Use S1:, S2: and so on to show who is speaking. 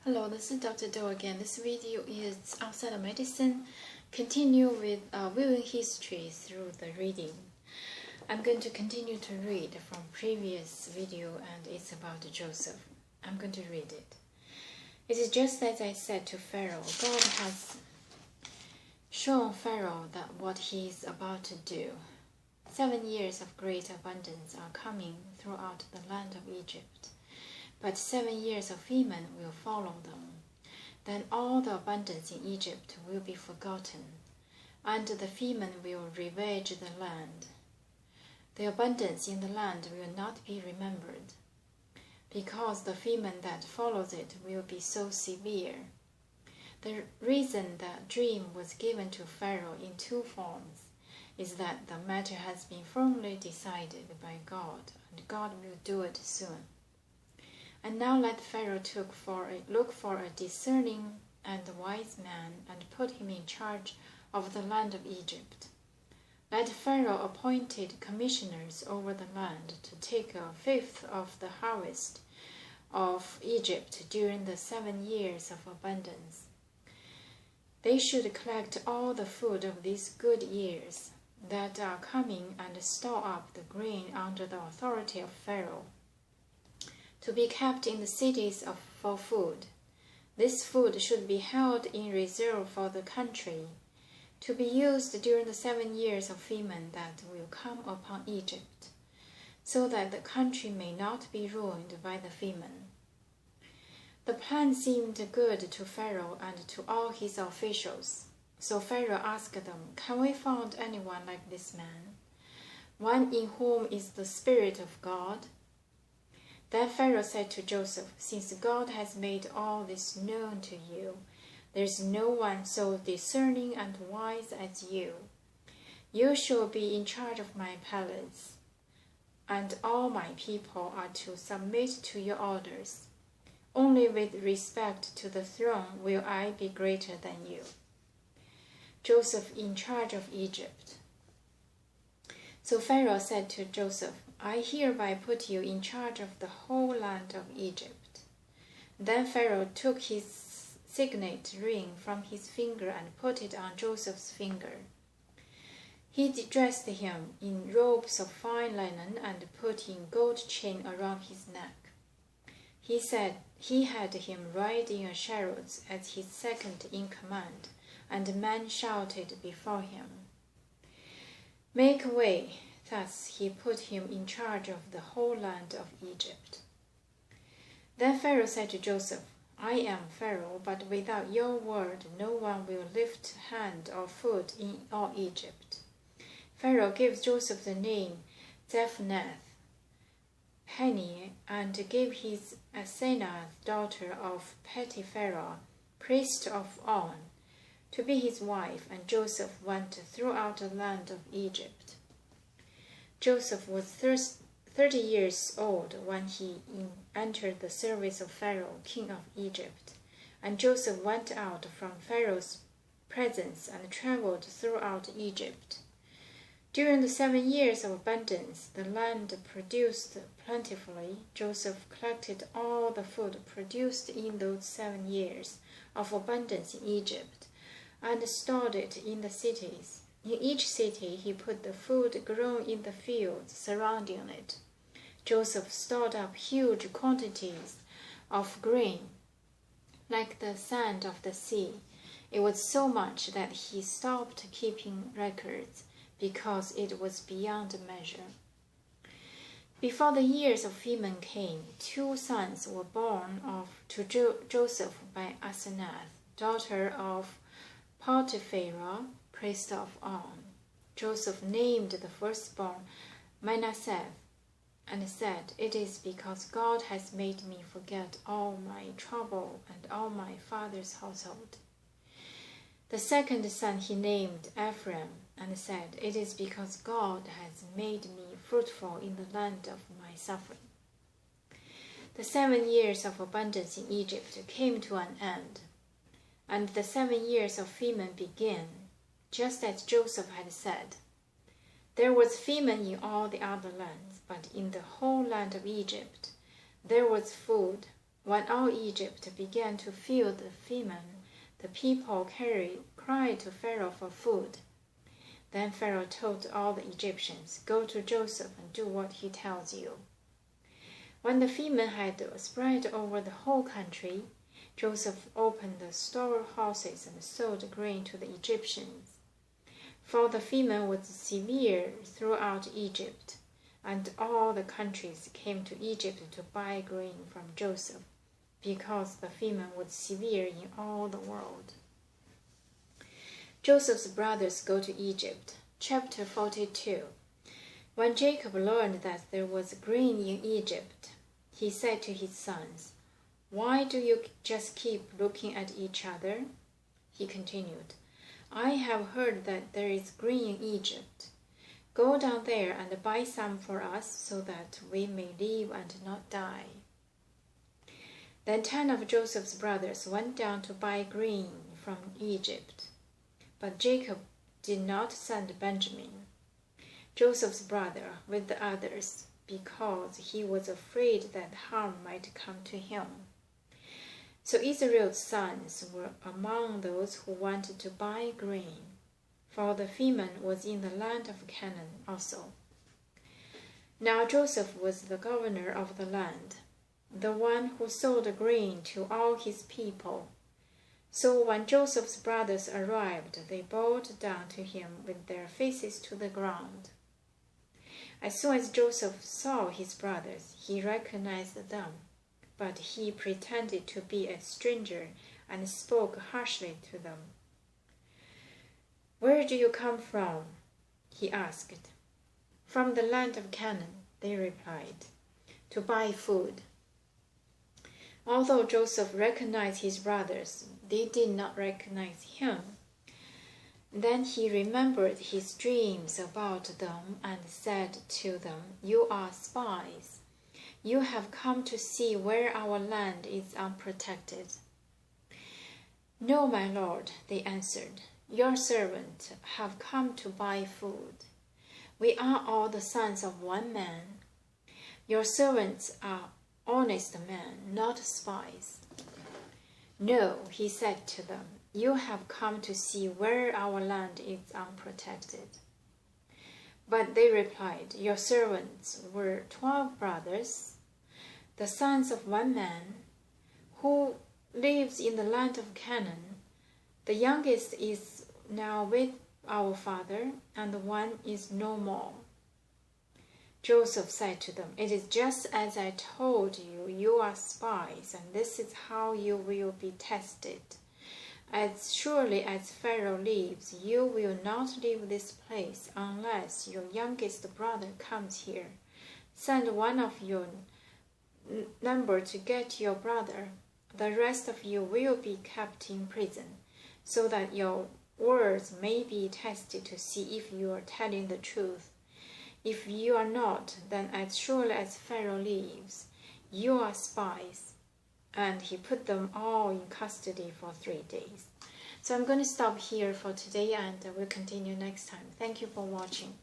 S1: Hello, this is Dr. Do again. This video is outside of medicine. Continue with viewing history through the reading. I'm going to continue to read from previous video, and it's about Joseph. I'm going to read it. It is just as I said to Pharaoh. God has shown Pharaoh that what he is about to do. 7 years of great abundance are coming throughout the land of Egypt. But 7 years of famine will follow them. Then all the abundance in Egypt will be forgotten, and the famine will ravage the land. The abundance in the land will not be remembered, because the famine that follows it will be so severe. The reason that dream was given to Pharaoh in 2 forms is that the matter has been firmly decided by God, and God will do it soon. And now let Pharaoh look for a discerning and wise man and put him in charge of the land of Egypt. Let Pharaoh appointed commissioners over the land to take 1/5 of the harvest of Egypt during the 7 years of abundance. They should collect all the food of these good years that are coming and store up the grain under the authority of Pharaoh, to be kept in the cities for food. This food should be held in reserve for the country, to be used during the 7 years of famine that will come upon Egypt, so that the country may not be ruined by the famine. The plan seemed good to Pharaoh and to all his officials. So Pharaoh asked them, "Can we find anyone like this man, one in whom is the Spirit of God?" Then Pharaoh said to Joseph, "Since God has made all this known to you, there is no one so discerning and wise as you. You shall be in charge of my palace, and all my people are to submit to your orders. Only with respect to the throne will I be greater than you." Joseph in charge of Egypt. So Pharaoh said to Joseph, "I hereby put you in charge of the whole land of Egypt." Then Pharaoh took his signet ring from his finger and put it on Joseph's finger. He dressed him in robes of fine linen and put a gold chain around his neck. He said he had him ride in a chariot as his second in command, and men shouted before him, "Make way." Thus he put him in charge of the whole land of Egypt. Then Pharaoh said to Joseph, "I am Pharaoh, but without your word no one will lift hand or foot in all Egypt." Pharaoh gives Joseph the name Zephnath-Paneah and gave his Asenath, daughter of Potipharah, priest of On, to be his wife, and Joseph went throughout the land of Egypt. Joseph was 30 years old when he entered the service of Pharaoh, king of Egypt, and Joseph went out from Pharaoh's presence and traveled throughout Egypt. During the 7 years of abundance, the land produced plentifully. Joseph collected all the food produced in those 7 years of abundance in Egypt and stored it in the cities. In each city he put the food grown in the fields surrounding it. Joseph stored up huge quantities of grain, like the sand of the sea. It was so much that he stopped keeping records, because it was beyond measure. Before the years of famine came, 2 sons were born to Joseph by Asenath, daughter of Potipharah, priest of On. Joseph named the firstborn Manasseh and said, "It is because God has made me forget all my trouble and all my father's household." The second son he named Ephraim and said, "It is because God has made me fruitful in the land of my suffering." The 7 years of abundance in Egypt came to an end, and the 7 years of famine began, just as Joseph had said. There was famine in all the other lands, but in the whole land of Egypt there was food. When all Egypt began to feel the famine, the people cried to Pharaoh for food. Then Pharaoh told all the Egyptians, "Go to Joseph and do what he tells you." When the famine had spread over the whole country, Joseph opened the storehouses and sold grain to the Egyptians. For the famine was severe throughout Egypt, and all the countries came to Egypt to buy grain from Joseph, because the famine was severe in all the world. Joseph's brothers go to Egypt. Chapter 42. When Jacob learned that there was grain in Egypt, he said to his sons, "Why do you just keep looking at each other?" He continued, "I have heard that there is grain in Egypt. Go down there and buy some for us so that we may live and not die." Then 10 of Joseph's brothers went down to buy grain from Egypt. But Jacob did not send Benjamin, Joseph's brother, with the others, because he was afraid that harm might come to him. So Israel's sons were among those who wanted to buy grain, for the famine was in the land of Canaan also. Now Joseph was the governor of the land, the one who sold grain to all his people. So when Joseph's brothers arrived, they bowed down to him with their faces to the ground. As soon as Joseph saw his brothers, he recognized them, but he pretended to be a stranger and spoke harshly to them. "Where do you come from?" he asked. "From the land of Canaan," they replied, "to buy food." Although Joseph recognized his brothers, they did not recognize him. Then he remembered his dreams about them and said to them, "You are spies. You have come to see where our land is unprotected." "No, my lord," they answered. "Your servants have come to buy food. We are all the sons of one man. Your servants are honest men, not spies." "No," he said to them, "you have come to see where our land is unprotected." But they replied, "Your servants were 12 brothers, the sons of one man, who lives in the land of Canaan. The youngest is now with our father, and the one is no more." Joseph said to them, "It is just as I told you, you are spies, and this is how you will be tested. As surely as Pharaoh lives, you will not leave this place unless your youngest brother comes here. Send one of your number to get your brother. The rest of you will be kept in prison, so that your words may be tested to see if you are telling the truth. If you are not, then as surely as Pharaoh lives, you are spies." And he put them all in custody for 3 days. So I'm going to stop here for today, and we'll continue next time. Thank you for watching.